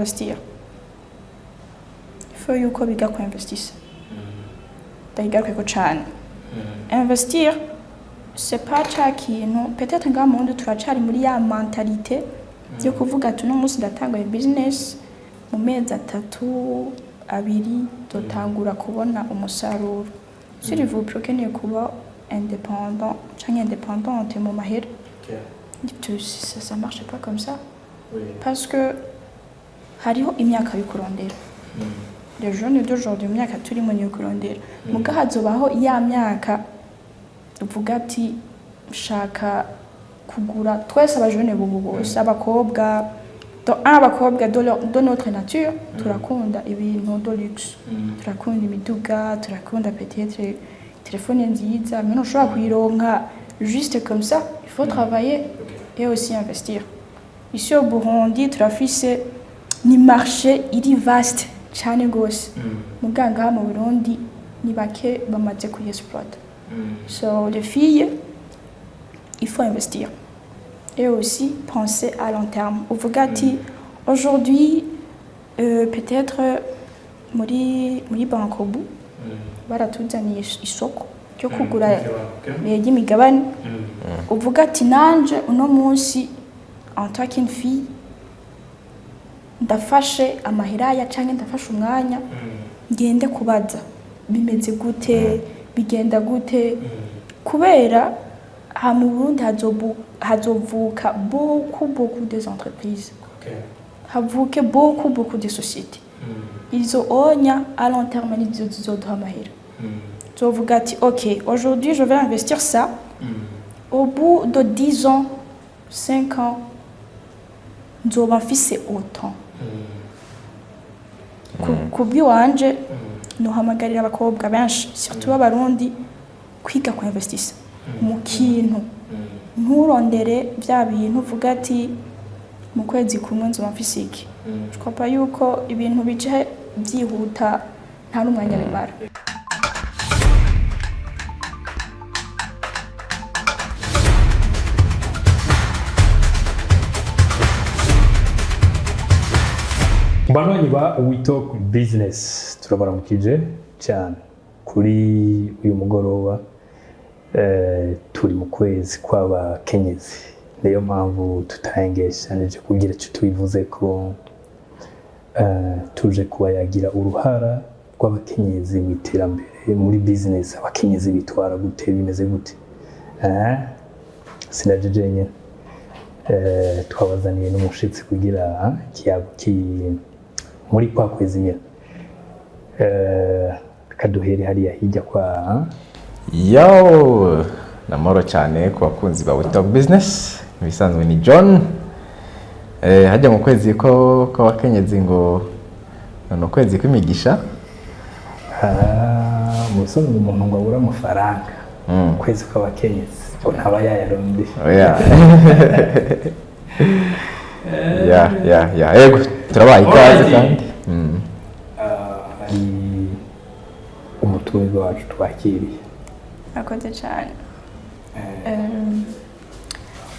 investir faut yuko biga ku investissa ndayigaruke ko cyane investir c'est pas cha kintu peut-être nga monde turacari muri ya mentalité yo kuvuga ati no munsi ndatanga business mu mezi 3 abiri dotangura kubona umusaruro s'il vous plaît ukeneye kuba indépendant cyangwa indépendante mu mahera ça marche pas comme ça parce que hariho imyaka bikurondera les jeunes d'aujourd'hui imyaka turi mu kurondera muga hazobaho ya myaka uvuga ati shaka kugura twese abajene bubu bose abakobwa de notre nature turakunda ibintu de luxe turakunda imiduga turakunda peut-être téléphone nziza mais non ushobora kuyironka juste comme ça il faut travailler et aussi investir ici au Burundi turafise ni marché iri vaste cyane gose muganga mu Burundi ni bake bamaze kuyexploiter so les filles il faut investir et aussi penser à long terme uvuga ati aujourd'hui peut-être muri bankobu baratuzaniye isoko cyo kugura y'imigabane uvuga ati nanje uno munsi en tant qu'une fille ndafashe amahiraya canke ndafashe umwanya ngende kubaza bimeze gute bigenda gute kubera ha mu Burundi hazovuka beaucoup des entreprises havuke beaucoup de sociétés ils onya à long terme ils zoduha amahera zovuga ati ok aujourd'hui je vais investir ça au bout de 10 ans 5 ans nzoba mfise autant kubi wanje nohamagarira abakobwa benshi surtout abarundi kwiga ku investissa mu kintu nturondere bya bintu uvuga ati mu kwezi kumwe nzoba mfise iki je crois pas yuko ibintu bije byihuta nta n'umwanya bimara Banywanyi ba We Talk Business turabaramukije cyane kuri uyu mugoroba turi mu kwezi kw'abakenyezi niyo mpamvu tutahengeshanije kugira icyo tubivuze ko tuje kuba yagira uruhara rw'abakenyezi mu iterambere muri business abakenyezi bitwara gute bimeze gute sinajeje nyine twabazaniye n'umushitsi kugira muri kwa kwezi nyine kaduhere hariya hijya kwa yo namoro cyane ku bakunzi ba We Talk Business bisanzwe ni John hajya mu kwezi ko abakenyezi ngo no kwezi kw'imigisha musoni umuntu ngo abura amafaranga kwezi kw'abakenyezi ngo ntaba yayaronde ya yego turabaye ikaze kandi umutumirwa wacu twakiriye nakoze cyane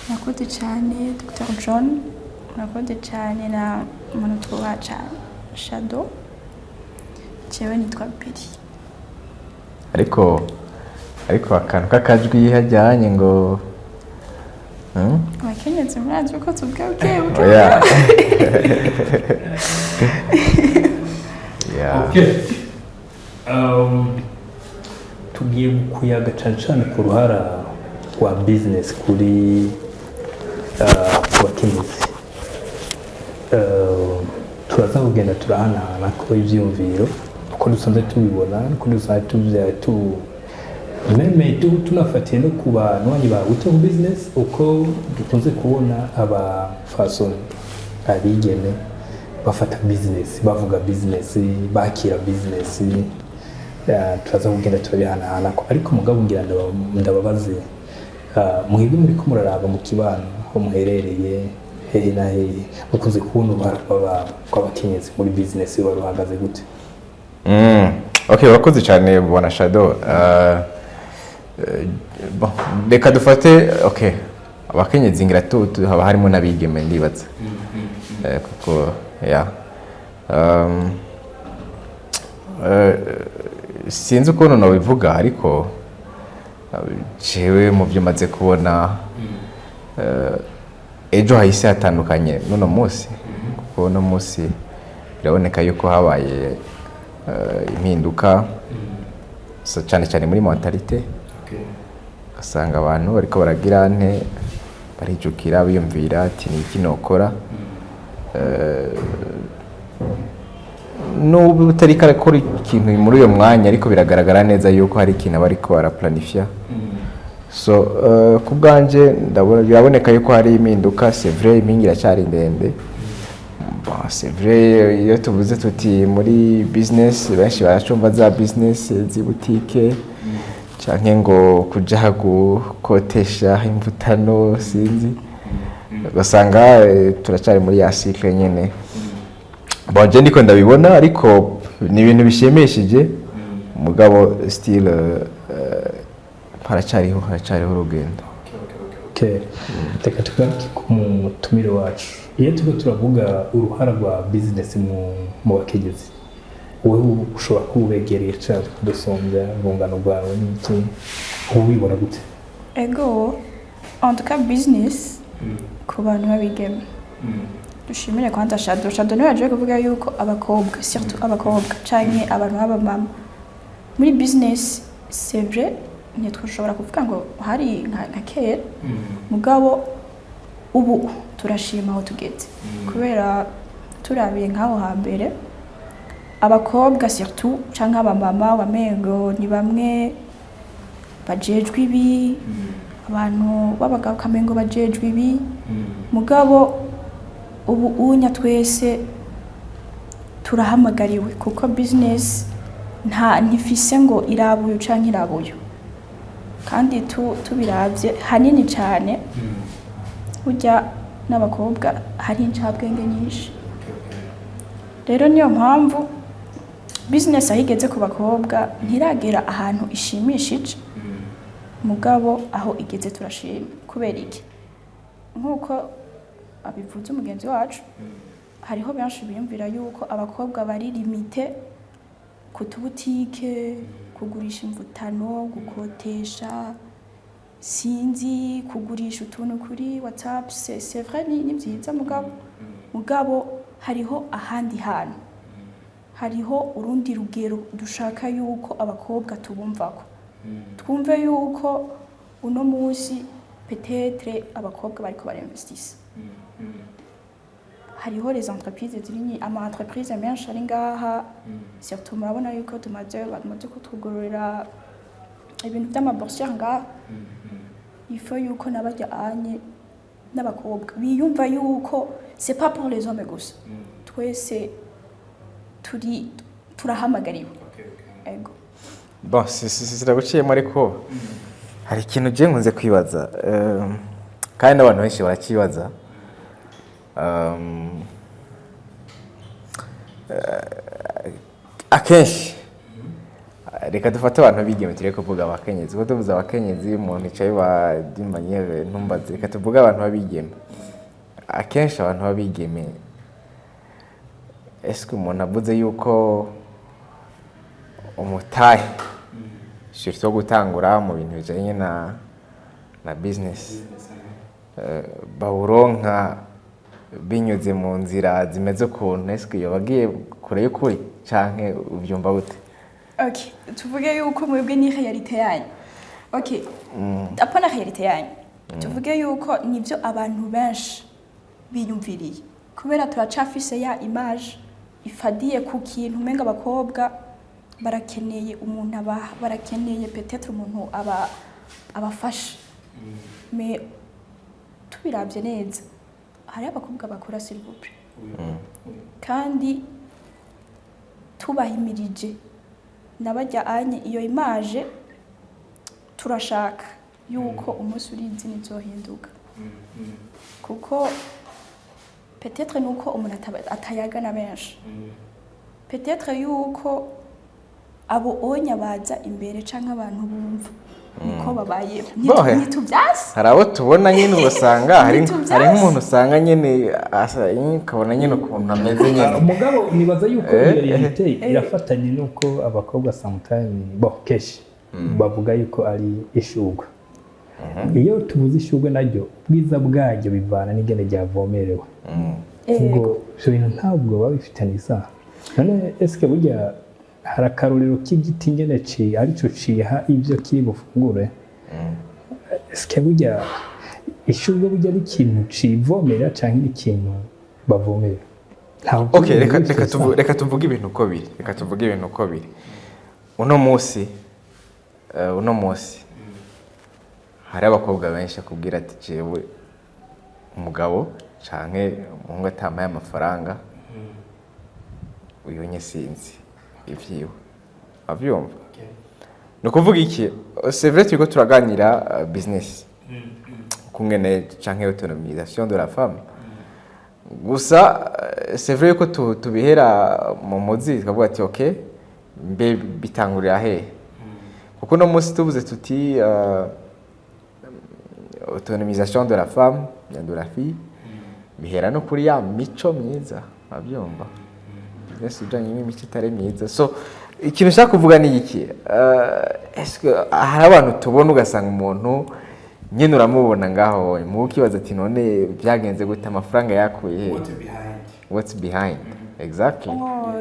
nakoze cyane Dr John nakoze cyane na umuntu twubaha cyane Shadow cyewe nitwa Billy ariko akantu k'akajwi hajyanye ngo abakenyezi murazi uko tubwabwe tugiye kuyaga cyane ku ruhara rwa business kuri abakenyezi turaza kugenda turahanahana ko ibyiyumviro uko dusanzwe tubibona uko dusanzwe tunafatiye no ku banywanyi ba We Talk Business uko dukunze kubona abafasoni abigeme bafata business bavuga business bakira business turaza kugenda turabihanahana ariko mugabo ngira ndababaze mwebwe muri ko muraraba mu kibano ho muherereye hehe na hehe mukunze kubona uruhara rw'abakenyezi muri business baruhagaze gute okay wakoze cyane bwana Shadow reka dufate okay abakenyezi ngira haba harimo n'abigeme ndibaza kuko sinzi ukuntu nabivuga ariko jewe mu byo maze kubona ejo hahise hatandukanye n'uno munsi kuko uno munsi biraboneka yuko habaye impinduka cyane cyane muri mentalite ugasanga abantu bariko baragira nte barijukira biyumvira ati ni iki nokora n'ubu utari karakora ikintu muri uyo mwanya ariko biragaragara neza yuko hari ikintu bariko baraplanifya so ku bwanje ndabona biraboneka yuko hari impinduka c'est vrai impinga iracyari ndende c'est vrai iyo tuvuze tuti muri business benshi baracumva za business z'ibutike canke ngo kuja gukotesha imvutano sinzi basanga turacyari muri ya cycle nyene bonje ndiko ndabibona ariko ni ibintu bishimishije mugabo still haracyariho urugendo. Reka tugaruke ku mutumire wacu. Iyo turiko turavuga uruhara rwa business mu bakenyezi, wowe ushobora kubegereye cyane kudusombya urungano rwawe n'iki ubibona gute? Ego en tout cas business ku bantu babigeme dushimire kwanza Shado niwe yaje kuvuga yuko abakobwa surtout abakobwa canke abantu b'abamama muri business c'est vrai ntitwashobora kuvuga ngo hari nka kera mugabo ubu turashima aho tugeze kubera turabiye nkaho hambere abakobwa surtout canke abamama wamengo ni bamwe bajejwe ibi abantu babagabo kamengo bajejwe ibi mugabo ubu unya twese turahamagariwe kuko business ntifise ngo irabuye canke irabuye kandi tubiravye hanini cyane ujya n'abakobwa hari incabwenge nyinshi rero niyo mpamvu business ahigeze ku bakobwa ntiragera ahantu ishimishije mugabo aho igeze turashima kubera iki nkuko abivuze umugenzi wacu hariho benshi biyumvira yuko abakobwa bari limite ku tubutike kugurisha imvutano gukotesha sinzi kugurisha utuntu kuri WhatsApp c'est vrai ni byiza mugabo hariho ahandi hantu hariho urundi rugero dushaka yuko abakobwa tubumvako twumve yuko uno munsi peut-être abakobwa bariko barinvestisa hariho les entreprises ziri ama entreprise menshi ari ngaha surtout murabona yuko tumaze kutugorora ibintu by'amaboursier ngaha ifo yuko nabajya anye n'abakobwa biyumva yuko c'est pas pour les hommes gusa twese turahamagariwe ego bon siraguciyemo ariko hari ikintu je nkunze kwibaza kandi n'abantu benshi barakibaza akenshi reka dufate abantu bigeme turi kuvuga abakenyezi kuko tuvuze abakenyezi umuntu icaye badimanye ntumbaze reka tuvuge abantu babigeme akenshi abantu babigeme eske umuntu avuze yuko umutahe surtout gutangura mu bintu bijanye na business bawuronka binyuze mu nzira zimeze ukuntu eske iyo bagiye kure y'ukuri canke ubyumva gute? Okay, tuvuge yuko mwebwe ni realite yanyu. Okay. Apana realite yanyu. Tuvuge yuko nivyo abantu benshi biyumviriye. Kubera turacafise ya image ifadiye ku kintu menga abakobwa barakeneye umuntu barakeneye peut-être umuntu abafasha. Mais tubiravye neza hari abakobwa bakora s'il vous plaît. Kandi tubahimirije nabajya anye iyo image turashaka yuko umunsi urinzi nizohinduka kuko peut-être nuko umuntu atayagana benshi peut-être yuko abo onya baza imbere canke abantu bumva niko babaye Bohe. ntitubyasi hari abo tubona nyine ugasanga hari nk'umuntu usanga nyine ukabona nyine ukuntu ameze nyine umugabo nibaza yuko iyo realite irafatanye nuko abakobwa sometimes kenshi bavuga yuko ari ishugwe iyo tubuze ishugwe naryo ubwiza bwaryo bivana n'ingene ryavomerewe ubwo ibyo bintu ntabwo baba bifitanye isano none eske burya hari akarorero k'igiti ngene aricyo ciha ibyo kiri bufungure eske burya ishugwe burya ari ikintu civomera cyangwa ikintu bavomera okay reka tuvuge ibintu uko biri uno munsi hari abakobwa benshi akubwira ati jewe umugabo canke umuhungu atamaye amafaranga uyu sinzi ivyiwe avyumva ni ukuvuga iki c'est vrai turiko turaganira business kungene canke autonomisation de la femme gusa c'est vrai ko tubihera mu muzi tukavuga ati okay mbe bitangurira he kuko no munsi tuvuze tuti autonomisation de la femme de la fille bihera no kuri ya mico myiza abyumva ese ujanye n'imico itari myiza so ikintu ushaka kuvuga ni iki eske hari abantu tubona ugasanga umuntu nyine uramubona ngaho mu kibazo ati none byagenze gute amafaranga yakuye he what's behind exactly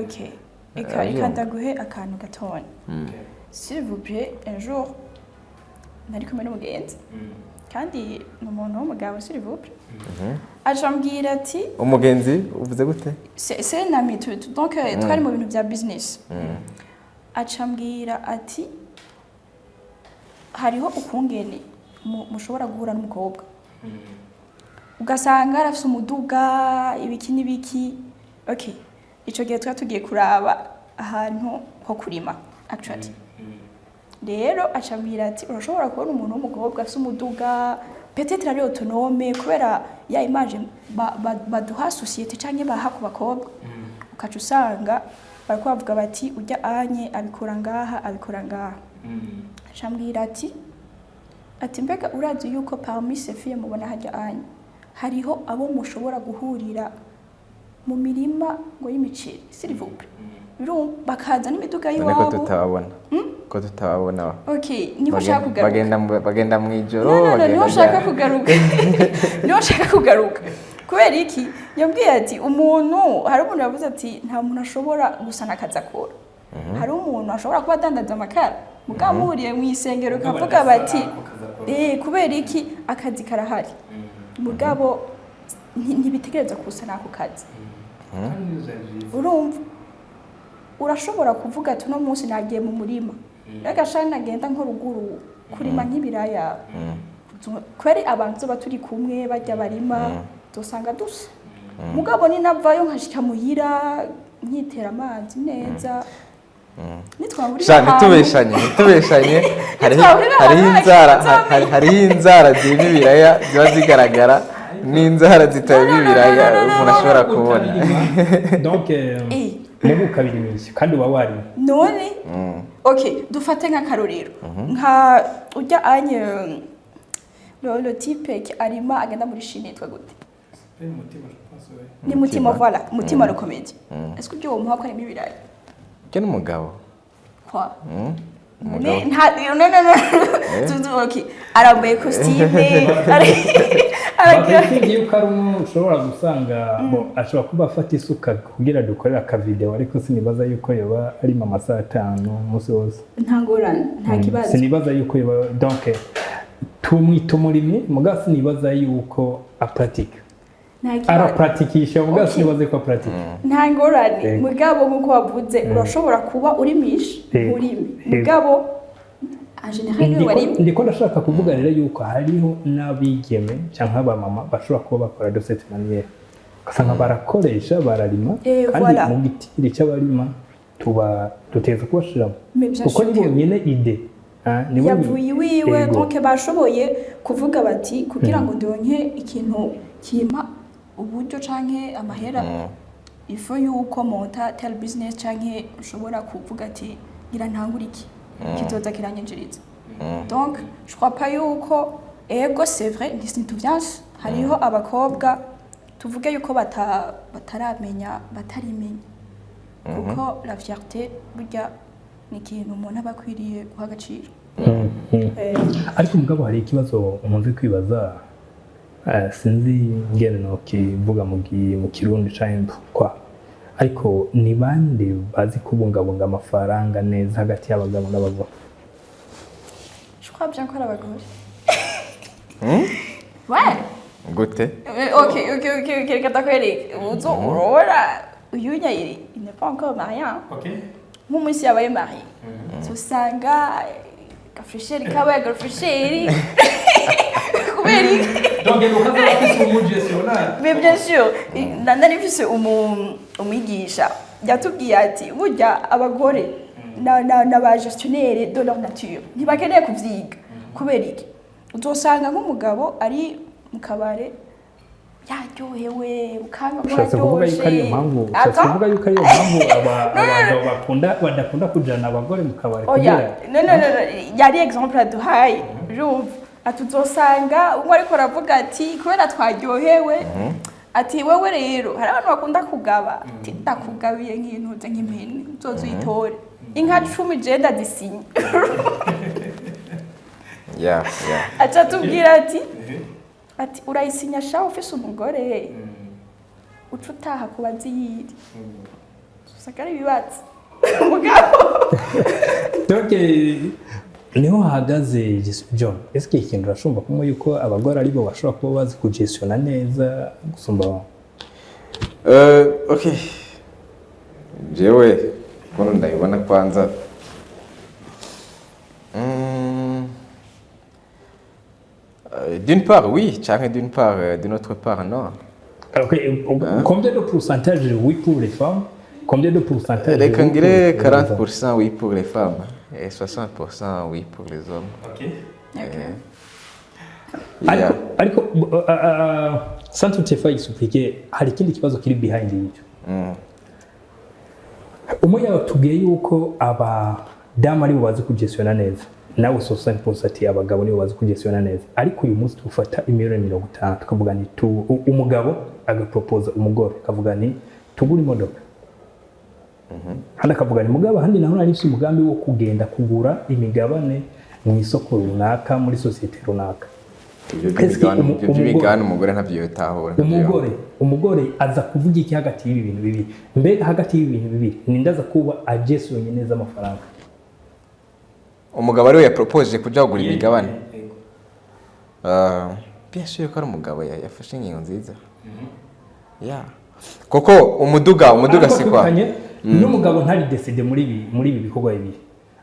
okay eka ndaguhe akantu gatonya s'il vous plaît un jour nari kumwe n'umugenzi kandi n'umuntu w'umugabo s'il vous plaît ajambwira ati umugenzi uvuze gute c'est un ami donc twari mu bintu bya business acambwira ati hariho ukungene mushobora guhura n'umukobwa ugasanga arafise umuduga ibiki n'ibiki okay ico gihe tugiye kuraba ahantu ho kurima actually rero acambwira ati urashobora kubona umuntu w'umukobwa afise umuduga peut-être ari autonome kubera ya image baduha societe canke baha ku bakobwa ukaca usanga bariko bavuga bati ujya anye abikora ngaha acambwira ati mbega urazi yuko parmi ces filles mubona hajya anye hariho abo mushobora guhurira mu mirima ngo y'imiceri s'il vous plaît bakaza n'imiduga y'iwabo ko tutababona okay niho ushaka kugaruka bagenda mu ijoro niho ushaka kugaruka kubera iki yambwiye ati hari umuntu yavuze ati nta muntu ashobora gusana akazi akora hari umuntu ashobora kuba adandaza amakara mukamuriye mu isengero kavuga bati kubera iki akazi karahari mugabo ntibitegereza kusana ako kazi urumva urashobora kuvuga ati no munsi nagiye mu murima agashana nagenda nk'uruguru kurima nk'ibiraya kweri abantu bari kumwe bajya barima dusanga dusa mugabo ni navayo nkashika muhira nkitera amazi neza nitubeshanye hariho inzara zirimo ibiraya ziba zigaragara n'inzara zitaba ibiraya umuntu ashobora kubona mubu kabirimisha kandi uba wari none okay dufate nk'akarorero nka ujya anye le type qui arima agenda muri Chine yitwa gute ni mutima voilà mutima le comédie est-ce que byo umuha ko ari ibiraya cyo n'umugabo kwa no okay arambaye costume aragiye yuko ari umuntu ushobora gusanga ashobora kuba afata isuka kugira dukorera akavideo ariko sinibaza yuko yoba ari mama saa 5 umunsi wose ntangorane nta kibazo sinibaza yuko yoba donc tumurimi mugasi sinibaza yuko apratique arapratikisha mugasi sinibaza yuko apratique ntangorane mugabo nkuko wavuze urashobora kuba urimisha urimi mugabo ndiko ndashaka kuvuga rero yuko hariho n'abigeme cyangwa abamama bashobora kuba bakora de cette manière ugasanga barakoresha bararima kandi mu gitiri cy'abarima duteza kubashiramo kuko ni bonyine ide yavuye iwiwe donc bashoboye kuvuga bati kugira ngo ndonke ikintu kima uburyo canke amahera ifo yuko monta tel business canke ushobora kuvuga ati ngira ntangura iki kizoza kiranyinjiriza donc je crois pas yuko ego c'est vrai ntituvyanse hariho abakobwa tuvuge yuko bataramenya batarimenya kuko la fierté burya ni ikintu umuntu aba akwiriye guha agaciro ariko mugabo hari ikibazo umunze kwibaza sinzi ngene no kivuga mu kirundi cyangwa kwa ariko ni bande bazi kubungabunga amafaranga neza hagati y'abagabo n'abagore je crois bien ko ari abagore ouais gute ok reka ndakwereke uzo urora uyu nyayiri il n'est pas encore marié nk'umunsi yabaye marié usanga gafresheri kabaye gafresheri kubera donc ukaza afise umugestionnaire mais bien sûr nari mfise umwigisha yatubwiye ati burya abagore n'aba gestionnaire de leur nature ntibakeneye kuvyiga kubera iki uzosanga nk'umugabo ari mu kabare yaryohewe ukanga kuvuga yuko ariyo mpamvu kuvuga yuko ariyo mpamvu abagabo badakunda kujana abagore mu kabare kugira no yari exemple aduhaye jumva atuzosanga umwe ariko aravuga ati kubera twaryohewe ati wewe rero hari abantu bakunda kugaba ati ndakugabiye nk'intuze nk'impene uzoza uyitore inka 10 je ndadisinye aca tubwira ati urayisinya sha ufise umugore uca utaha ku baziyiri usanga ari ibibatsi umugabo donc niho hahagaze John eske ikintu urashumva kumwe yuko abagore ari bo bashobora kuba bazi kugestiona neza gusumba okay jewe kono ndayibona kwanza d'une part oui, d'une part d'une autre part non. Okay, combien de pourcentage oui pour les femmes? Combien de pourcentage? Les Congolais 40% oui pour les femmes et 60% oui pour les hommes. OK. Ariko sans toutefois expliquer hari ikindi kibazo kiri behind y'icyo. Umwe yatubwiye yuko abadamu ari bo bazi kugestiona neza. Nawe 60% ati abagabo nibo bazi kugestiona neza ariko uyu munsi tufata imiliyoni 50 tukavuga ni umugabo agapropose umugore kavuga ni tugura imodoka handa kavuga ni mugabo handi naho nari mfite umugambi wo kugenda kugura imigabane mu isoko runaka muri societe runaka ibyo umugore ntabyo yotahura umugore aza kuvuga iki hagati y'ibi bintu bibiri mbega hagati y'ibi bintu bibiri nindaza kuba agestionye neza amafaranga umugabo ariwe yapropose kujya kugura imigabane bien sûr ko ari umugabo yafashe ingingo nziza koko umuduga sikwa n'umugabo ntari decide muri ibi bikorwa bibiri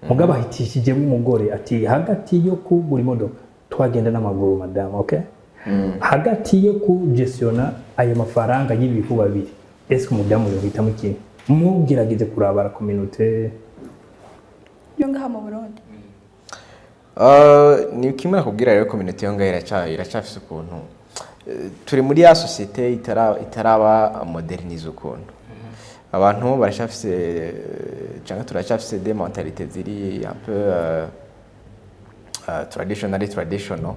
mugabo ahitishije umugore ati hagati yo kugura imodoka twagenda n'amaguru madame okay hagati yo kugestiona ayo mafaranga y'ibi bikorwa bibiri est-ce que umudamu yohitamo iki mugirageze kurabara communauté yo ngaha mu Burundi ni kimwe nakubwira rero community yo ngaho iracafise ukuntu turi muri ya societe itaraba modernize ukuntu abantu baracafise cyangwa turacafise des mentalités ziri un peu traditional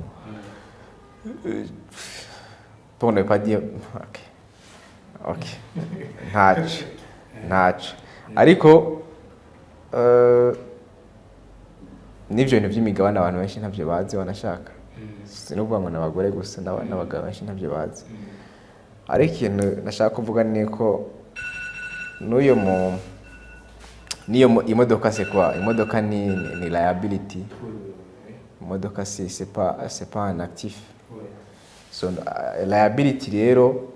pour ne pas dire ok ntacyo ariko nibyo bintu by'imigabane abantu benshi ntabyo bazi banashaka sinuvuga ngo n'abagore gusa n'abagabo benshi ntabyo bazi ariko ikintu nashaka kuvuga ni ko niyo imodoka c'est quoi imodoka ni liability imodoka c'est pas un actif so liability rero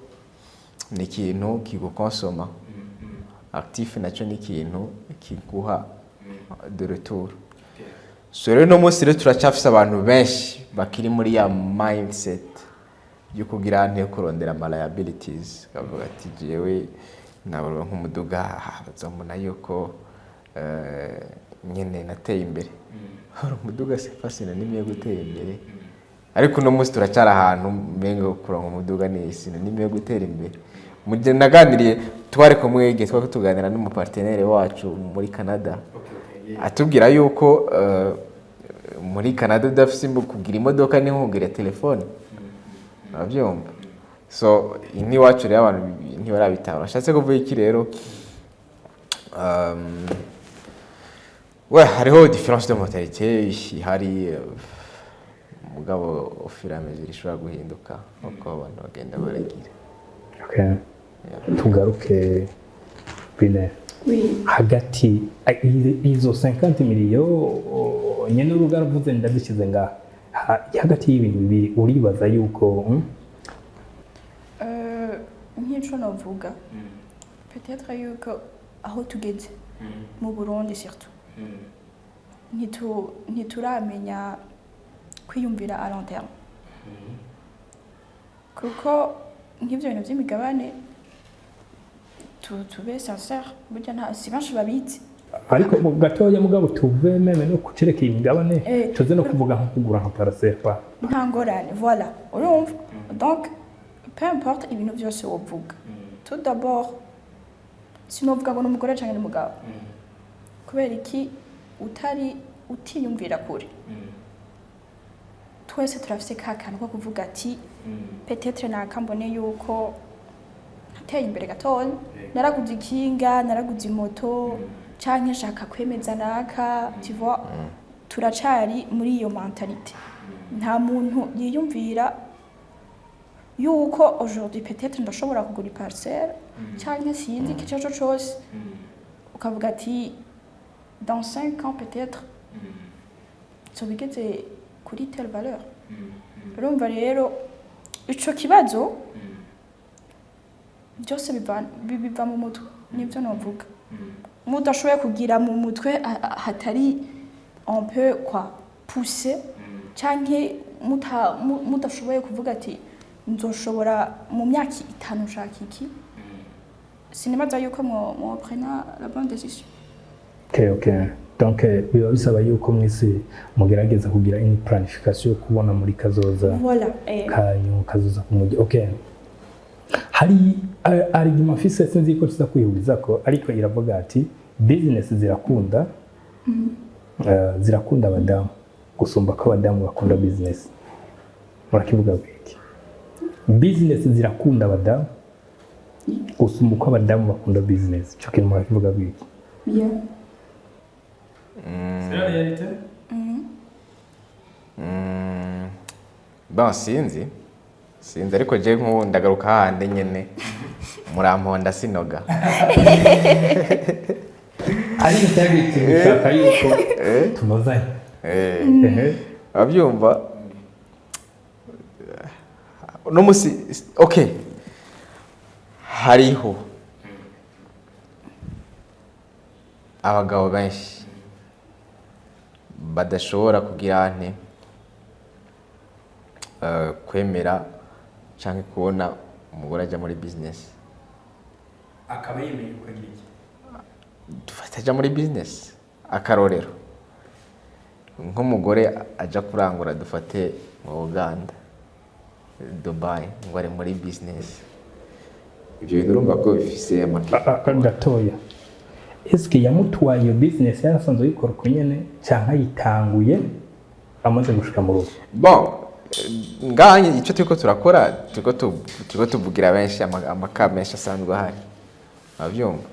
ni ikintu kigukonsoma actif nacyo ni ikintu kiguha de retour so rero no munsi rero turacafise abantu benshi bakiri muri ya mindset yo kugira nte kurondera ama liabilities kavuga ati jewe nabaro nk'umuduga bazomuna yuko nyene nateye imbere umuduga c'est facile nimwe gutera imbere ariko no munsi turacara ahantu mengo kuronka umuduga ni isino nimwe gutera imbere muje naganiriye twari kumwe igihe twako tuganira n'umupartenaire wacu muri Canada atubwira yuko muri Canada udafise kugira imodoka ni nkugire telefone urabyumva so iwacu rero abantu ntibarabitanga nashatse kuvuga iki rero hariho différence de mentalité ihari mugabo ofira mesure ishobora guhinduka uko abantu bagenda baragira tugaruke bine hagati izo 50 miliyo nyene uruga ruvuze ndabishize ngaha hagati y'ibintu bibiri uribaza yuko nk'ico novuga peut-être yuko aho tugeze mu Burundi surtout ntituramenya kwiyumvira à long terme kuko nk'ivyo bintu vy'imigabane tube sincere burya nta si benshi babizi ariko mu gatoya mugabo tuve meme no kucerekeye imigabane tuze no kuvuga nko kugura nka parcelle nta ngorane voilà urumva donc peu importe ibintu byose wovuga tout d'abord sinovuga ngo n'umugore canke n'umugabo kubera iki utiyumvira kure twese turafise kakana ko kuvuga ati peut-être nakambone yuko nateye imbere gatoya naraguze ikinga naraguze moto canke nshaka kwemeza naka tu vois turacari muri iyo mentalite nta muntu yiyumvira yuko aujourd'hui peut-être ndashobora kugura parcelle canke sinzi ikicaco cose ukavuga ati dans 5 ans peut-être sobigeze kuri telle valeur urumva rero ico kibazo byose biva mu mutwe nivyo novuga mudashoboye kugira mu mutwe hatari un peu quoi pousser canke mudashoboye kuvuga ati nzoshobora mu myaka 5 nshaka iki sinibaza yuko mo prena la bonne décision. Ok donc biba bisaba yuko mwese mugerageza kugira une planification kubona muri kazoza voilà kanyu kazoza kumujye ok hari argument fise sinzi ko tuza kwihuriza ko ariko iravuga ati business zirakunda zirakunda abadamu gusumba ko abadamu bakunda business murakivuga biki business zirakunda abadamu gusumba ko abadamu bakunda business cyo kintu murakivuga biki bien c'est la réalité bon sinzi ariko je nko ndagaruka hande nyene muramponda sinoga ariko cyabiti ushaka yuko tunozanye abyumva no musi okay hariho abagabo benshi badashobora kugira ante kwemera canke kubona umugore aja muri business akaba yemeye kugira iki dufata aja muri business akarorero nk'umugore aja kurangura dufate mu Uganda Dubai ngo ari muri business ibyo bintu urumva ko bifise gatoya eske yamutwaye iyo business yarasanzwe yikora uko nyene canka yitanguye amaze gushika mu rugo bon nganye icyo turiko turakora turiko tuvugira benshi amaka menshi asanzwe ahari abyumva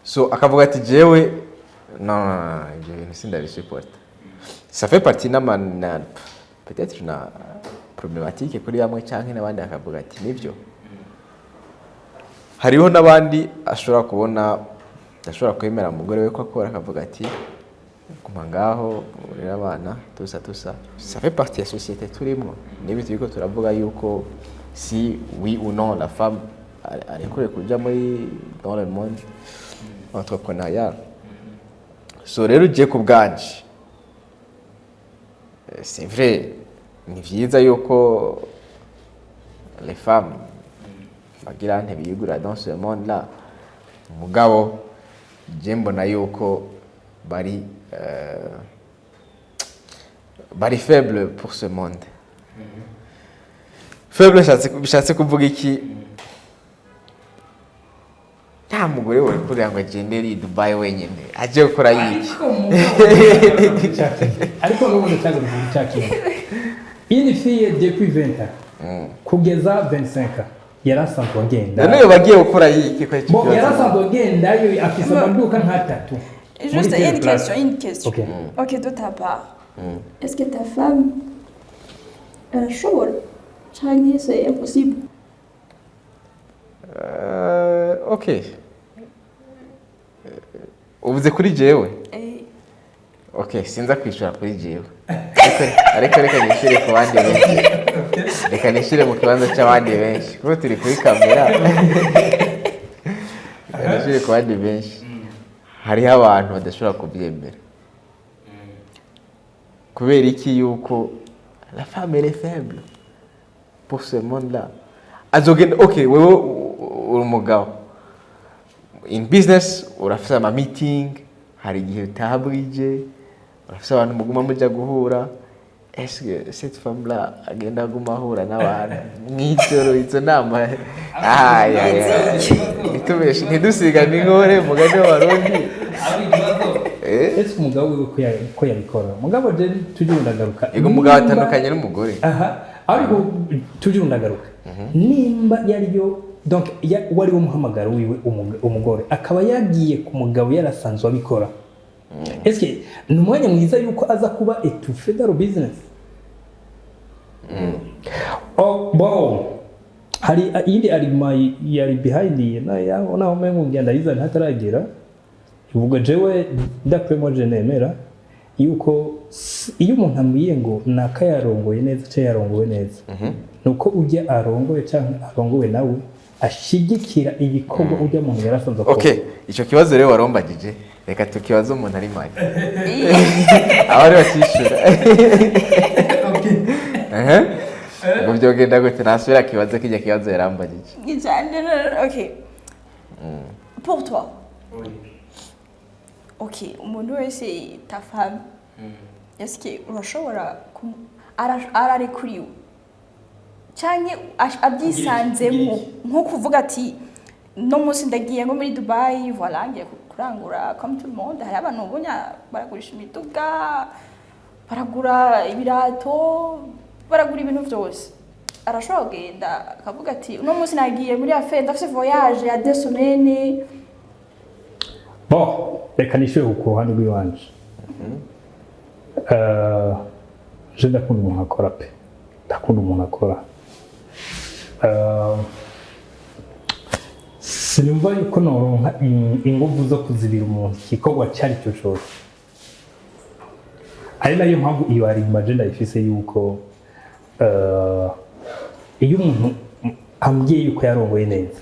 so akavuga ati jewe non ibyo bintu sindabisupport ça fait partie peut-être na problématique kuri bamwe canke n'abandi akavuga ati nivyo hariho n'abandi ashobora kubona ashobora kwemera umugore we ko akora akavuga ati kuma ngaho urera abana tusa ça fait partie de la société turimo nibi turiko turavuga yuko si oui ou non la femme arekure kuja muri dans le monde entrepreneurial so rero je ku bwanje c'est vrai ni vyiza yuko les femmes bagira ntibiyigura dans ce monde là mugabo je mbona yuko bari faible pour ce monde faible bishatse kuvuga iki nta mugore wari kurira ngo agendere i Dubai wenyine aje gukora yiki ariko n'ubundi cyangwa mu cyakino une fille depuis 20 ans kugeza 25 ans yarasanzwe agenda none bagiye gukora yiki kwa cyo bon yarasanzwe agenda yo afise amaduka nk'atatu Juste une question. Ok. Ok, de ta part. Est-ce que ta femme, elle a chaud? C'est impossible. Okay. Uvuze kuri jewe? Okay, sinza kwishura kuri jewe. Ariko reka nishire ku bandi benshi. Reka nishire mu kibanza cy'abandi benshi. Kuko turi kuri kamera. Nishire ku bandi benshi. Hariho abantu badashobora kubyemera. Kubera iki yuko la femme elle est faible pour ce monde-là. Azogenda okay, wewe uri umugabo. In business urafite ama meeting, hari igihe utahabrije, urafite abantu muguma mujya guhura. Est-ce que cette femme-là agenda guma ahura n'abantu mw'ijoro izo nama nitubeshe ntidusigane inkore mugani w'abarundi ese umugabo wiwe ko yabikora umugabo je tujye ndagaruka ego umugabo atandukanye n'umugore ariko tujye ndagaruka nimba yariyo donc wari umuhamagaro wiwe umugore akaba yagiye ku mugabo yarasanzwe abikora Est-ce ni umwanya mwiza yuko aza kuba étouffé dans le business? Oh bon. Hari indi arima yari behind na yaona umengo ngenda iza ntataragera. Ivuga jewe d'après moi je nemera yuko iyo umuntu amwiye ngo nakayarongoye neza cyo yarongowe neza. Nuko ujya arongoye cyangwa arongowe nawe ashigikira ibikorwa ujya mu yarasanzwe ko. Okay, ico kibazo rero warombagije. Reka tukibazo umuntu ari mayi. Abari bakishura. Ngo byogenda gute nasubira kibazo kijya kibazo yarambagije. OK. Pour toi. Oui. OK, umuntu wese ta femme. Est-ce que urashobora arari kuri we? Cyane abyisanzemo nko kuvuga ati no musi ndagiye ngo muri Dubai voilà ngiye kurangura comme tout le monde hari abantu ubunya baragurisha imiduga baragura ibirato baragura ibintu byose arashobora kugenda akavuga ati no musi nagiye muri affaire ndafite voyage ya 2 semaines bon reka nishyure uko hano rw'iwanje je ndakunda umuntu akora pe ndakunda umuntu akora sinumva yuko noronka ingufu zo kuzibira umuntu igikorwa cyari cyo cyose ari nayo mpamvu iyo ari imagine ifise yuko iyo umuntu ambwiye yuko yarongoye neza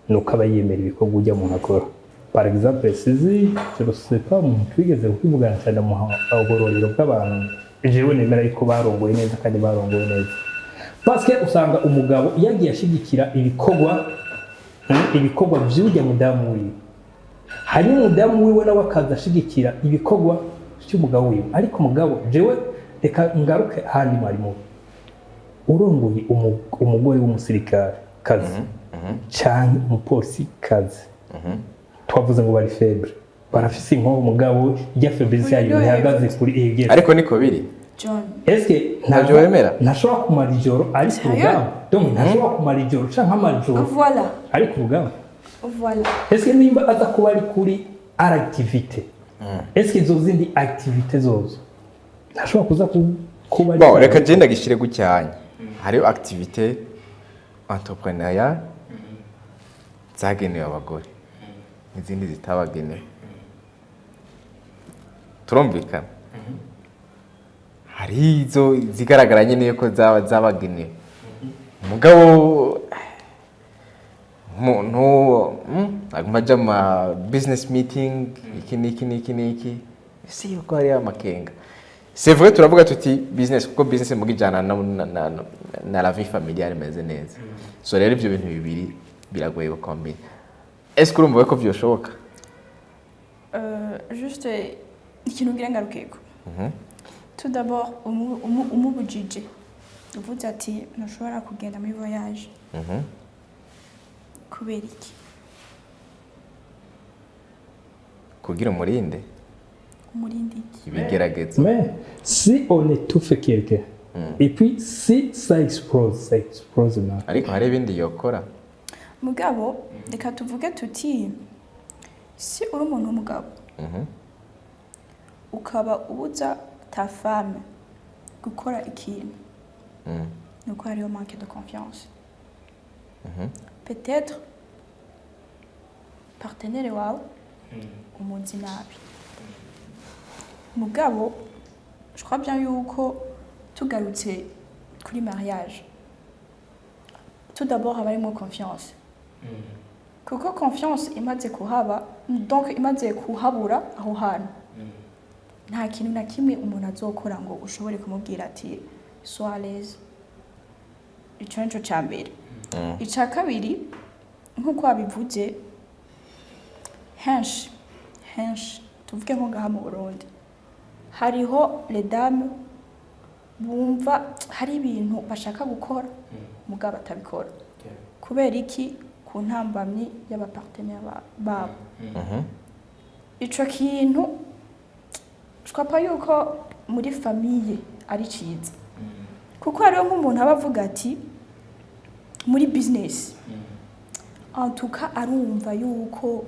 nuko aba yemera ibikorwa ujya umuntu akora par exemple sizi je ne sais pas umuntu twigeze kwivugana cyane mu hagororero bw'abantu jewe nemera yuko barongoye neza kandi barongoye neza parce que usanga umugabo yagiye ashigikira ibikorwa by'ujya mudamu wiwe hari umudamu wiwe nawe akaza ashigikira ibikorwa by'umugabo wiwe ariko umugabo jewe reka ngaruke handi marimo urongoye umugore w'umusirikare kazi cyangwa umupolisi kazi twavuze ngo bari faible barafise inko umugabo ya faiblesse yayo ihagaze kuri egera ariko niko biri John. Est-ce que ntabyo wemera ntashobora kumara ijoro ari ku rugamba donc ntashobora kumara ijoro cyangwa amajoro Voilà. ari ku rugamba Voilà. Est-ce que nimba aza kuba ari kuri activité est-ce que izo zindi activité zozo ntashobora kuza kuba ari bon reka genda gishire gucyanya hariyo activité entrepreneuriat zagenewe abagore n'izindi zitabagenewe turumvikana hari izo zigaragara nyine ko zabagenewe umugabo aguma ajya mu business meeting iki ese yuko hari amakenga c'est vrai turavuga tuti business kuko business mugijana na la vie familiale meze neza so rero ibyo bintu bibiri biragoye gukombina est-ce que urumva ko byoshoboka Juste ikintu ngira ngarukeko tout d'abord umubujije uvuze ati ntushobora kugenda muri voyage kubera iki kugira umurinde ibigeragezo. Mais si on étouffe quelqu'un, et puis si ça explose là. Ariko hari ibindi yokora. Mugabo reka tuvuge tuti si uri umuntu w'umugabo ukaba ubuza ta femme gukora ikintu nuko hariyo manque de confiance. Peut-être partenaire wawe umunzi nabi. Mugabo je crois bien yuko tugarutse kuri mariage, tout d'abord haba harimo confiance. Kuko confiance imaze kuhaba, donc imaze kuhabura aho hantu nta kintu na kimwe umuntu azokora ngo ushobore kumubwira ati sois à l'aise. Ico nico ca mbere. Ica kabiri nk'uko wabivuze henshi tuvuge nko ngaha mu Burundi hariho les dames bumva hari ibintu bashaka gukora mugabo atabikora kubera iki ku ntambamyi y'abapartenaire babo. Ico kintu twapa yuko muri famille ari ciza kuko hariho nk'umuntu aba avuga ati muri business en tout cas arumva yuko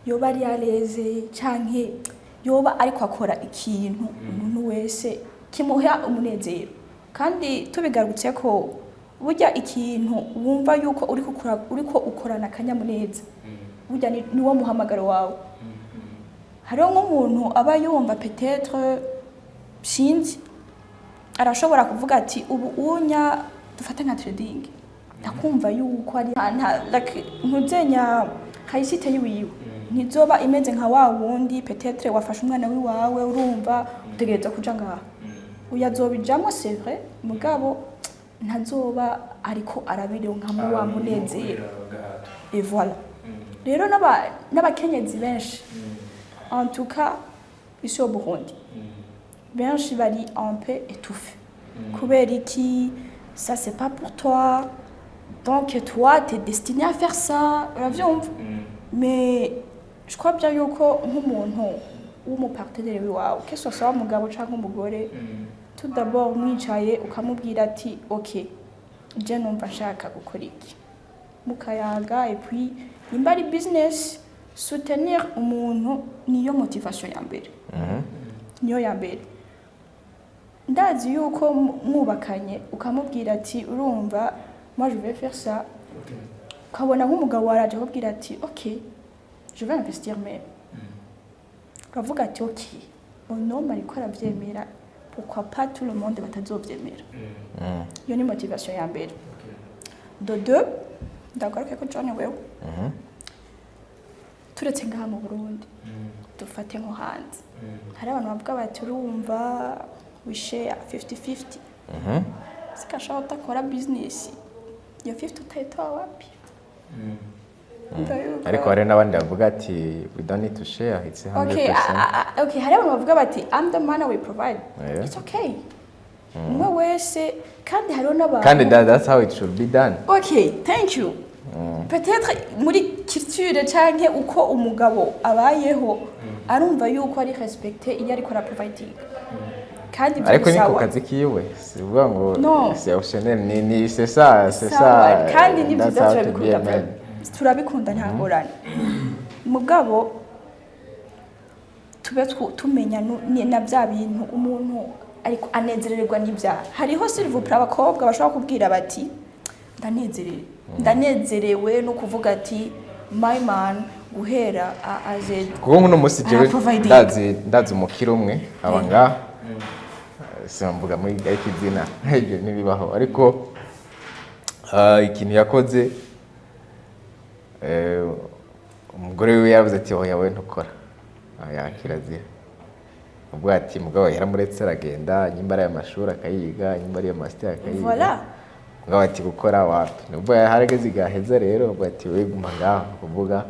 yoba ari à l'aise canke yoba ariko akora ikintu umuntu wese kimuha umunezero. Kandi tubigarutse ko burya ikintu wumva yuko uriko ukorana akanyamuneza burya ni wo muhamagaro wawe. Hariho nk'umuntu aba yumva peut-être sinzi arashobora kuvuga ati ubu unya dufate nka trading ndakumva yuko ari ntuzenya hayisite yiwiwe ntizoba imeze nka wa wundi peut-être wafashe umwana wiwawe urumva utegereza kuja ngaha uyazobijamo c'est vrai mugabo ntazoba ariko arabironka mu wa munezero. Et voilà rero n'abakenyezi benshi en tout cas ici au Burundi benshi bari un peu étouffés kubera iki ça c'est pas pour toi donc toi t'es destiné à faire ça uravyumva. Mais je crois bien yuko nk'umuntu w'umupartenaire wawe que ce soit umugabo canke umugore tout d'abord mwicaye ukamubwira ati ok je numva nshaka gukora iki mukayaga et puis nimba ari business soutenir umuntu niyo motivation ya mbere. Niyo ya mbere ndazi yuko mwubakanye ukamubwira ati urumva moi je vais faire ça ukabona nk'umugabo waraje akubwira ati ok je vais investir mais ukavuga ati ok mon homme ariko aravyemera pourquoi pas tout le monde batazovyemera. Iyo ni motivation ya mbere. De deux ndagaruke ko John wewe turetse ngaha mu Burundi dufate nko hanze hari abantu bavuga bati urumva we share 50-50 sikashaka utakora business ya 50 utayitoa wapi. Ariko hari n'abandi bavuga ati we don't need to share it's 100%. Okay hari abantu bavuga bati I'm the man we provide. It's okay. Umwe wese kandi hariho n'abantu kandi that's how it should be done. Okay thank you. Peut-être muri culture canke uko umugabo abayeho arumva yuko ari respecté iyo ariko ara providing kandi ariko ni ku kazi kiwe sivuga ngo c'est optionnel ni c'est ça kandi ni byiza turabikunda nta ngorane mugabo tube tumenya na bya bintu umuntu ariko anezererwa n'ibyaha. Hariho s'il vous plaît abakobwa bashobora kubwira bati ndanezerewe no kuvuga ati my man guhera aze kuko nkuno musi jewe ndazi umukiro umwe abanga simvuga muri ikizina ibyo nibibaho ariko ikintu yakoze umugore we yavuze ati oya we ntukora yakirazira ubwo ati mugabo yaramuretse aragenda nyimbara y'amashuri akayiga nyimbara ya master akayiga voilà mugabo ati gukora wapi nubwo harageze igaheza rero ubwo ati we guma ngaho kuvuga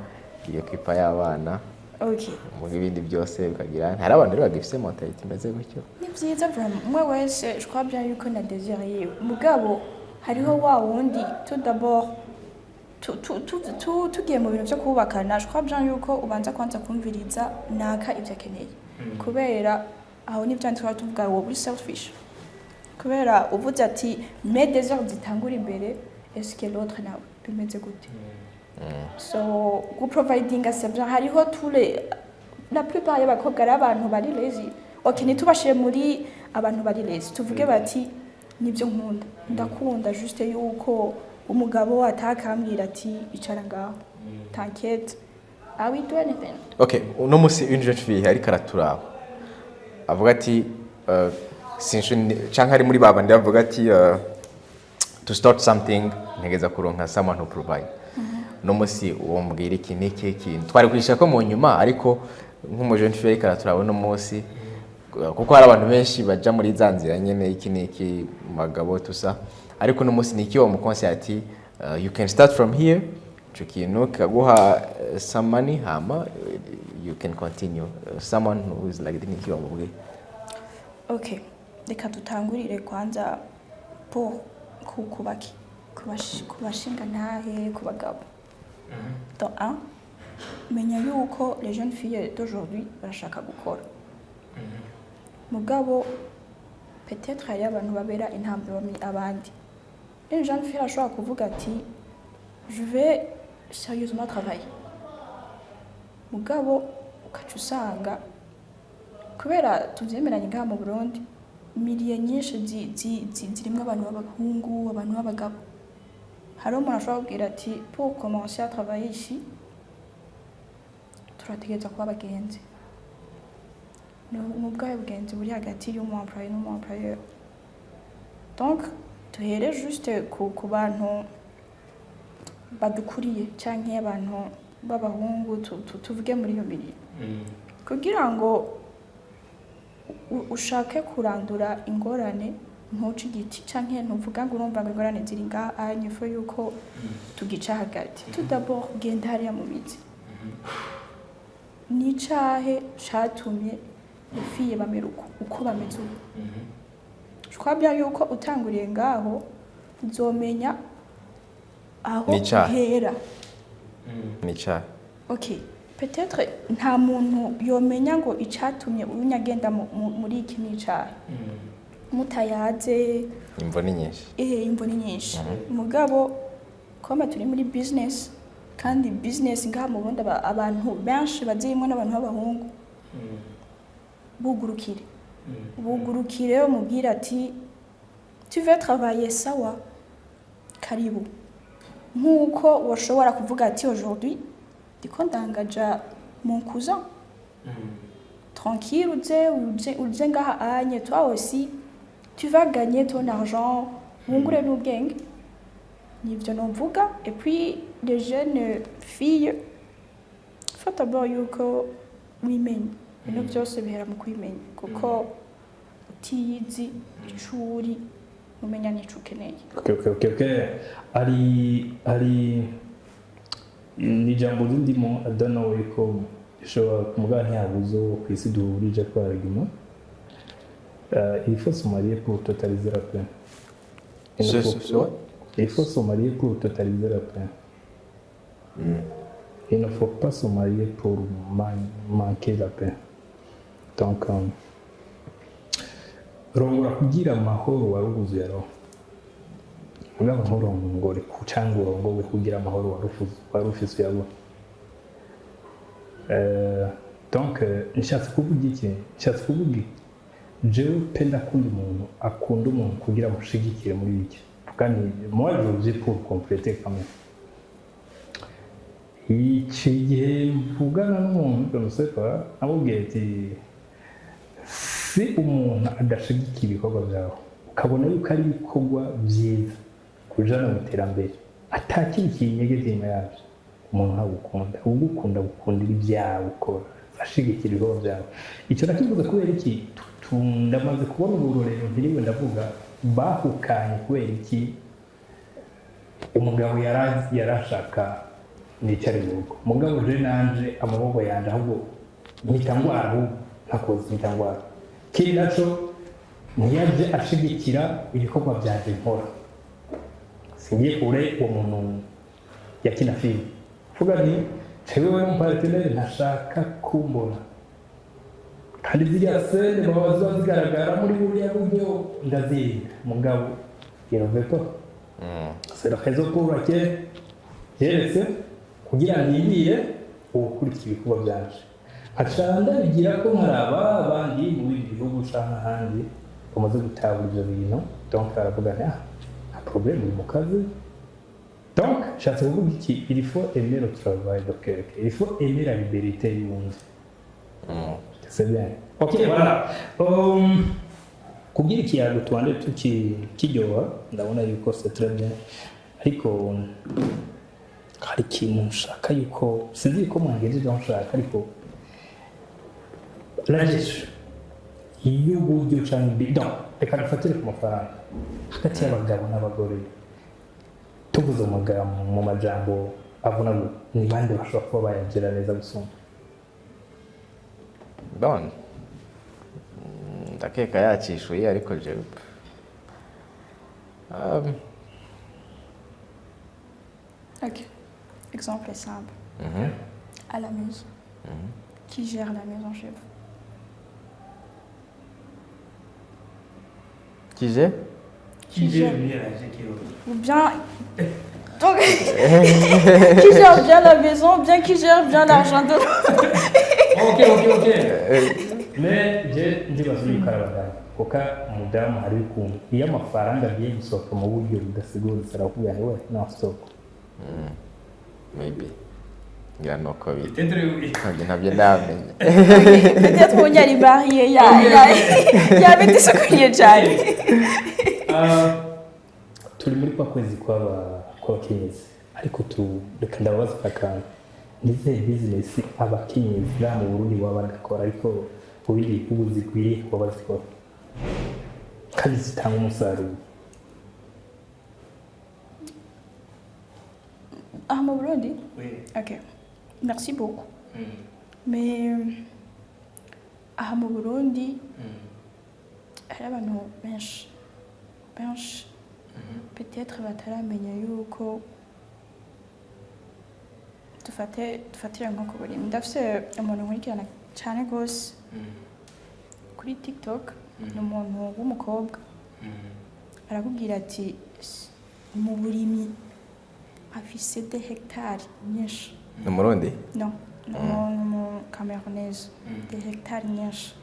iyo kipa y'abana okay mu bindi byose bikagira hari abantu rero bagifise mentality imeze gutyo ni byiza vraiment moi wese je crois bien yuko na désir yewe mugabo hariho wa wundi tout d'abord tugiye mu bintu byo kubakana je crois bien yuko ubanza kwanza kumviriza naka ibyo akeneye kubera aho nibyo ntitwa tuvuga wowe uri selfish kubera uvuze ati mes désirs zitangura imbere est-ce que l'autre nawe bimeze gute so gu providing c'est bien hariho tous les la plupart y'abakobwa ari abantu bari lazy okay nitubashire muri abantu bari lazy tuvuge bati nibyo nkunda ndakunda juste yuko umugabo atakambwira ati icara ngaho t'inquiète I will do anything. Okay, uno musi une jeune fille ariko araturaba avuga ati canke ari muri babandi bavuga ati to start something ntegeza kuronka someone who provide. No musi uwo mbwira iki niki kintu twari kwisha ko mu nyuma ariko nk'umu jeune fille ariko araturaba uno musi kuko hari abantu benshi baja muri zanzira nyene iki niki magabo tusa ariko no musi niki wo mu conseil ati you can start from here ico kintu kaguha some money hama you can continue someone who is like niki wo mubwe. Okay, reka dutangurire kwanza po kubaki kubashinga ntahe kubagabo. Donc un menya yuko les jeunes filles d'aujourd'hui barashaka gukora. Mugabo peut-être hari abantu babera intambwe abandi. Une jeune fille ashobora kuvuga ati je vais sérieusement travailler. Mugabo ukaca usanga kubera tuvyemeranye ngaha mu Burundi miliye nyinshi zirimwo abantu b'abahungu abantu b'abagabo. Hari umuntu ashobora kubwira ati pour commencer à travailler ici turategereza kuba abagenzi. Mu bwawe bugenzi buri hagati y'umu employé n'umu employeur. Donc tuhere juste ku bantu badukuriye canke abantu b'abahungu tuvuge muri iyo miliye. Kugira ngo ushake kurandura ingorane ntuci igiti canke ntuvuga ngo urumva ngo ingorane ziri ngaha nyifo yuko tugica hagati. Tout d'abord genda hariya mu mizi. Ni cahe catumye ifiye bamera uko bameze ubu. Je crois bien yuko utanguriye ngaho uzomenya aho hera. Ni cahe. Okay. Peut-être nta muntu yomenya ngo icatumye unyagenda muri iki nicahe. Mutayaze imvo ni nyinshi. Imvo ni nyinshi. Mugabo koma turi muri business kandi business ngaha mu Burundi abantu benshi bazirimo n'abantu b'abahungu. Bugurukire. Bugurukire umubwira ati tu veux travailler sawa karibu. Nkuko washobora kuvuga ati aujourd'hui diko ndangaja mon cousin. Tranquille uje ngaha anye toi aussi tu vas gagner ton argent wungure n'ubwenge. Nivyo novuga et puis les jeunes filles faut d'abord yuko wimenye ibintu byose bihera mu kwimenya kuko utiyizi icuri umenya n'ico ukeneye. Okay. Ari ni jambo ndimo I don't know ko ishobora kumuga ntiyabuzo kwisi duhurije kwa argument. Il faut se marier pour totaliser la peine. Il faut se marier pour totaliser la peine. Il ne faut pas se marier pour manquer la peine. Donc, rongora kugira amahoro waruguze roho. Mugabo nturongore kucanga urongowe kugira amahoro warufise yabo. Donc, nshatse kuvuga iki? Nshatse kuvuga jewe penda kundi umuntu akunda umuntu kugira mushigikire muri iki. Kandi moi je veux pour compléter quand même. Igihe mvugana n'umuntu ndamuseka amubwiye ati si umuntu adashigikira ibikorwa byawe ukabona yuko ari ibikorwa byiza kujana mu iterambere atakiri kinyegeze inyuma yabyo umuntu ntagukunda ugukunda gukundira ibyawe ukora ashigikira ibikorwa byawe. Icyo nakivuze kubera iki ndamaze kubona uburorero ndiriwe ndavuga bahukanye kubera iki umugabo yarashaka nicare mu rugo mugabo je nanje amaboko yanje ahubwo nitangwara ntakoze nitangwara kiri naco ntiyaje ashigikira ibikorwa byanje nkora singiye kure uwo muntu yakina filime vuga ni jewe we umupartenere ntashaka kumbona kandi ziriya sene baba ziba zigaragara muri buriya buryo ndazirinda mugabo yeroveto c'est la raison pour laquelle yeretse kugira ngo yibire ubukurikira ibikorwa byanje acanda bigira ko nkaraba abandi mu bindi bihugu cyangwa ahandi bamaze gutahura ibyo bintu donc aravuga nta problème uri mu kazi donc nshatse kuvuga iki il faut aimer le travail de quelqu'un il faut aimer la liberté y'undi c'est bien ok voilà kugira ikiyago tuwande tukiryoha ndabona yuko c'est très bien ariko hari ikintu nshaka yuko sinzi ko mwangejeje aho nshaka ariko rajesh iyo uburyo cyangwa bidon reka dufatire ku mafaranga hagati y'abagabo n'abagore tuvuze mu majambo avuna ngo ni bande bashobora kuba bayagira neza gusumba bon ndakeka yacishuye ariko jewe Ok. Exemple simple. À la maison. Qui gère la maison chez vous? Qui gère? Qui gère ou bien donc qui gère bien la maison, bien qui gère bien l'argent de ok mais je ndibaza yuko ari abagabo kuko umudamu hari ukuntu iyo amafaranga agiye gusohoka mu buryo budasiguritse aravuga ngo we no stop maybe ngira nuko ntabyo ndamenya peut-être on y a les mariés il y avait des secouillés cyane turi muri kwa kwezi kw'abakenyezi ariko reka ndababaza akantu nizihe bizinesi abakenyezi bwa mu Burundi baba bagakora ariko mu bindi bihugu zikwiriye kuba bazikora kandi zitanga umusaruro? Ah, mon Burundi? Oui. Ok. Merci beaucoup. Mais à mon Burundi, hari abantu benshi peut-être bataramenya yuko dufatira nko ku burimi. Ndafise umuntu nkurikirana cyane rwose kuri TikTok, ni umuntu w'umukobwa arakubwira ati mu burimi afise des hectares nyinshi. Ni Umurundi? Non, mu Camerounaise. Des hectares nyinshi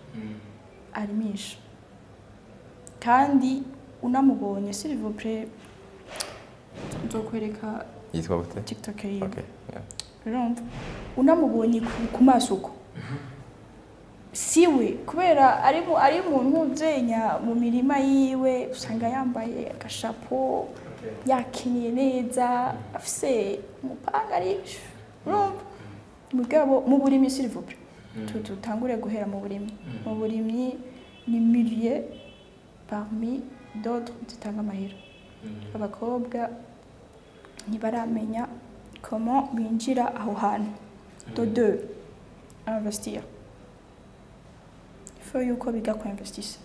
arimisha kandi unamubonye s'il vous plaît nzokwereka yitwa gute TikTok yiwe. Okay, yeah. Urumva unamubonye ku masuko siwe kubera ari umuntu uzenya mu mirima yiwe usanga yambaye agashapo yakiniye neza afise umupanga ari urumva mugabo mu burimi s'il vous plaît tutangure guhera mu burimyi ni milliers parmi d'autres zitanga amahera abakobwa ntibaramenya comment binjira aho hantu de deux investir il faut yuko biga ko investir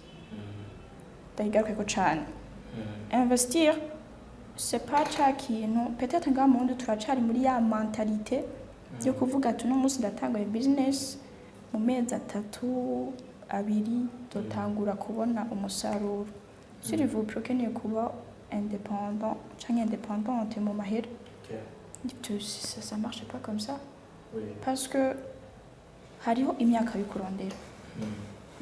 ndayigaruke ko cyane investir c'est pas ca kintu peut-être nga mu ndi turacari muri ya mentalité yo kuvuga ati no munsi ndatanga business mu mezi 3 2 dotangura kubona umusaruro s'il vous plaît ukeneye kuba indépendant cyangwa indépendante mu mahera ça marche pas comme ça parce que hariho imyaka y'ukurondera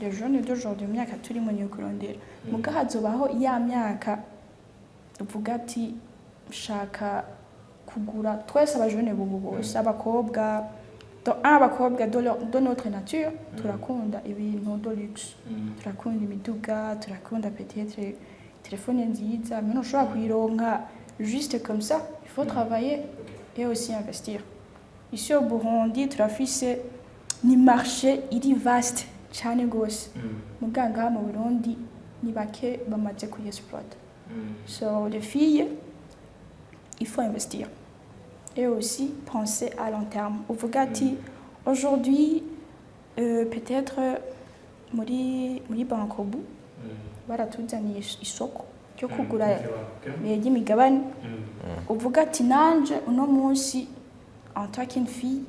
les jeunes d'aujourd'hui imyaka turimo ni y'ukurondera mugahazobaho ya myaka uvuga ati shaka kugura twese abajene bubu bose abakobwa de notre nature turakunda ibintu de luxe turakunda imiduga turakunda peut-être téléphone nziza mais non ushobora kuyironka juste comme ça il faut travailler et aussi investir ici au Burundi turafise ni marché iri vaste cyane gose muganga mu Burundi ni bake bamaze kuyiexploiter so les filles il faut investir et aussi penser à long terme. Uvugati aujourd'hui peut-être muri Bankobu baratuzaniye isoko ryo kugura ry'imigabane uvuga ati nanje uno munsi en tant qu'une fille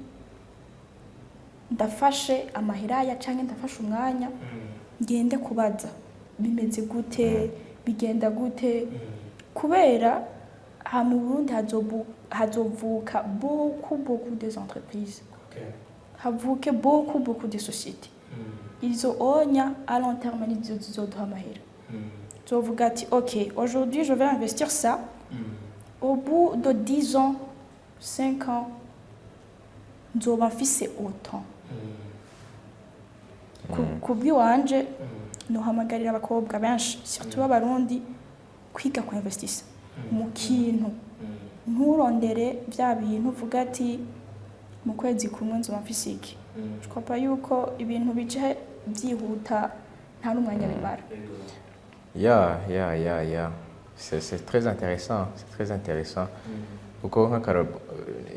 ndafashe amahiraya canke ndafashe umwanya ngende kubaza bimeze gute bigenda gute kubera ha mu Burundi hazovuka beaucoup des entreprises havuke beaucoup de sociétés izo onya à long terme nizo zizoduha amahera tuvuga ati ok aujourd'hui je vais investir ça au bout de 10 ans 5 ans nzoba mfise autant kubwi wanje nohamagarira abakobwa benshi surtout b'abarundi kwiga ku investisa mu kintu nturondere bya bintu uvuga ati mu kwezi kumwe nzoba mfise iki je crois pas yuko ibintu bije byihuta nta n'umwanya bimara. C'est très intéressant, kuko nk'akaro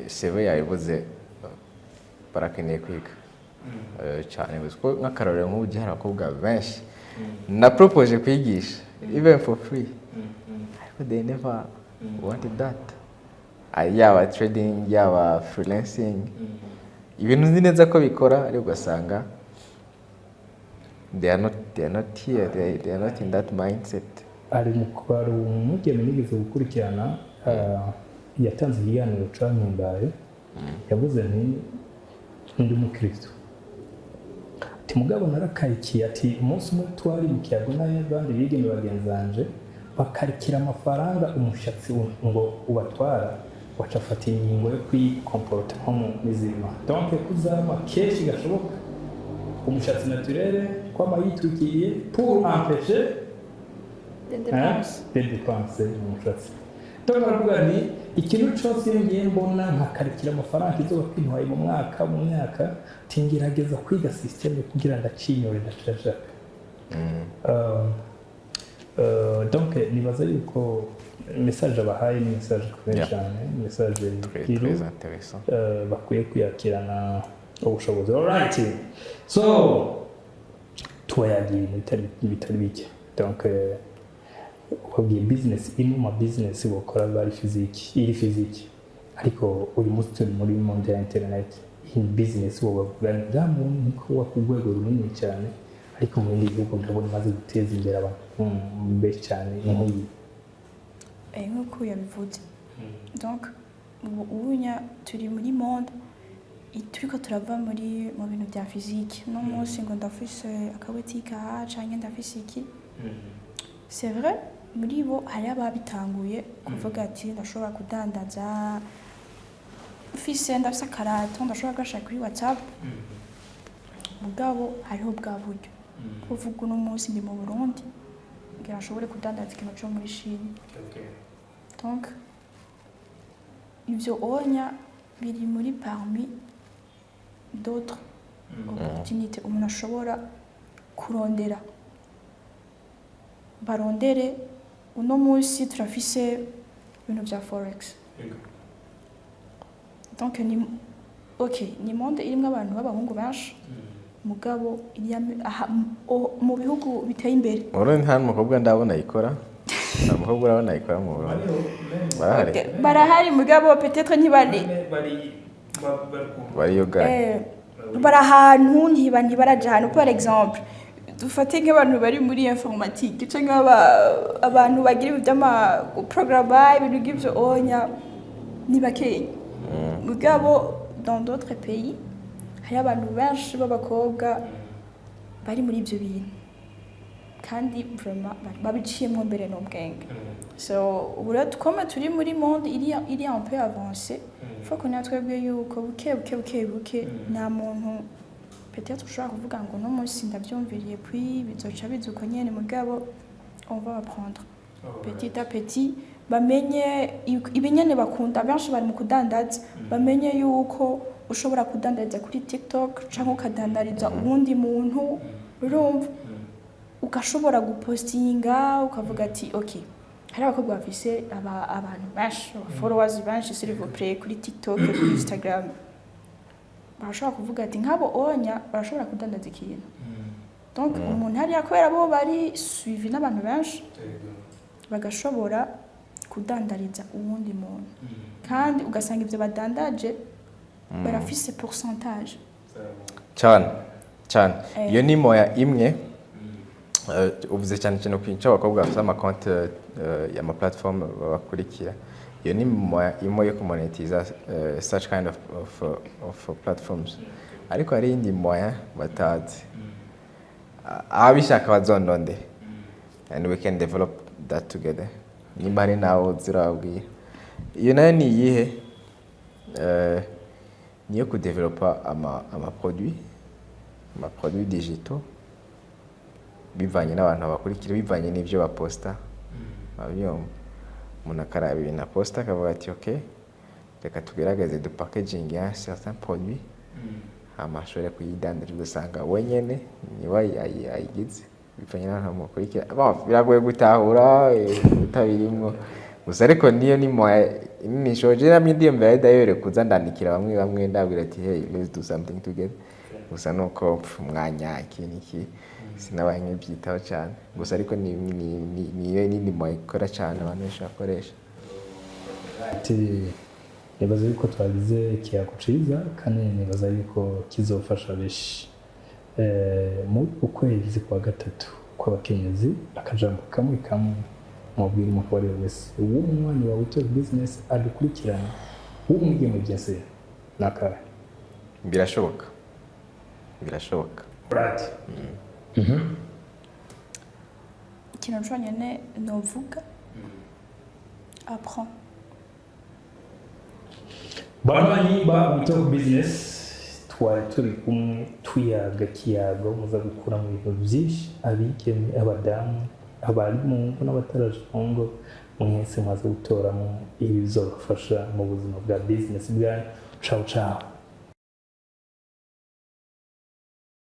seve yayibuze barakeneye kwiga cyane kuko nk'akarorero nk'ubu gihe hari abakobwa benshi na propose kwigisha even for free ariko they never wanted that yaba trading yaba freelancing ibintu nzi neza ko bikora ariko ugasanga they are not here, they are not in that mindset. Ari mukwaro umugeme nigeze gukurikirana yatanze ikiganiro cyanyumbaye yavuze ndi umukristo ati mugabo narakayikiye ati umunsi umwe twari mu kiyago n'abandi bigeme bagenzanje bakarikira amafaranga umushatsi ngo ubatwara wacafata ingingo yo kwikomporta nko mu mizima donc kuzama kenshi gashoboka umushatsi naturel kwama yitwikiriye pour empêcher des dépenses umushatsi donc baravuga ni ikintu cyose ngiye mbona nkakarikira amafaranga izoba kwintwaye mu myaka tingerageza kwiga systeme kugira ndacinyore ndashaka donc nibaza yuko message abahaye ni message cyane message très intéressant bakwiye kuyakirana ubushobozi. Alright, so tuyagiye bitari bike donc ugiye business imwe business bakora bari physique ariko uyu munsi turi muri monde ya internet in business bavuga mu ko wakugwego runini cyane ariko mu bindi bihugu ndabona maze guteza imbere abantu benshi cyane nk'uyu nk'uko yabivuze donc ubunya turi muri monde turiko turava mu bintu bya physique no munsi ngo ndafise akabutike aha canke ndafise iki c'est vrai muri bo hari ababitanguye kuvuga ati ndashobora kudandaza ndafise akarato ndashobora gashaka kuri WhatsApp mugabo hariho bwa buryo kuvuga uno munsi ndi mu Burundi ngira ashobore kudandaza ikintu cyo muri Chine donc ivyo onya biri muri parmi d'autres opportunités umuntu ashobora kurondera barondere uno munsi turafise ibintu bya forex donc ni monde irimo abantu b'abahungu benshi mugabo mu bihugu biteye imbere Burundi nta mukobwa ndabona ikora nta mukobwa urabona ikora mu Burundi barahari mugabo peut-être ntibari yoga bari ahantu ntibaraja ahantu par exemple dufate nk'abantu bari muri informatique cyangwa abantu bagira iby'ama programme ibintu givyo onya ni bakeye mugabo dans d'autres pays hari abantu benshi b'abakobwa bari muri ibyo bintu kandi vraiment babiciyemo mbere n'ubwenge so ubura tukoma turi muri monde iri un peu avancé faut qu'on a twebwe yuko buke nta muntu peut-être ushobora kuvuga ngo no munsi ndabyumviriye puis bizoca bizuko nyene mugabo on va apprendre petit à petit bamenye ibinyene bakunda benshi bari mu kudandaza bamenye yuko ushobora kudandaza kuri TikTok cyangwa ukadandariza ubundi muntu urumva ukashobora gupostinga ukavuga ati okay hari abakobwa bafise abantu benshi followers benshi s'il vous plaît kuri TikTok kuri Instagram barashobora kuvuga ati nk'abo onya barashobora kudandaza ikintu donc umuntu hari akwera bo bari suivi n'abantu benshi bagashobora kudandariza uwundi muntu kandi ugasanga ibyo badandaje barafise pourcentage cyane cyane iyo ni moya imwe uvuze cyane cyane ku abakobwa bafite amakonti y'ama platform bakurikira iyo ni moya imwe yo kumonetiza such kind of platforms ariko hari indi moya batazi abishaka bazondonde and we can develop that together nimba ari nawe zirabwira iyo nayo ni iyihe niyo kudevelopa ama produits digitaux bivanye n'abantu bakurikira bivanye n'ibyo baposta abiyo umuntu akaraba ibintu aposta akavuga ati okay reka tugerageze du packaging ya certain produits amashore kuyidandira ugasanga wenyene niba ayigize bivanye n'abantu bakurikira biragoye gutahura utabirimwo gusa ariko niyo ni ni shoje na medium mbere dayore kuza ndandikira bamwe ndabwira ati hey let's do something together gusa nuko umwanya iki sinabaye nk'ibyitaho cyane gusa ariko ni moya ikora cyane abantu benshi bakoresha nibaza yuko twagize ikiyago ciza kandi nibaza yuko kizofasha benshi mu ukwezi kwa gatatu kw'abakenyezi akajambo kamwe kamwe mubwira umuntu wari wese w'umwanya wa Wito Business adukurikirana w'umwigeme byase nakahe birashoboka right ikintu cyonyine novuga apprend banywanyi ba Wito Business twari turi kumwe twiyaga kiyago muza gukura mu bintu byinshi abigeme abadamu abari mu ngo n'abataraje mu ngo mwese maze gutoramo ibizofasha mu buzima bwa business bwanyu ciao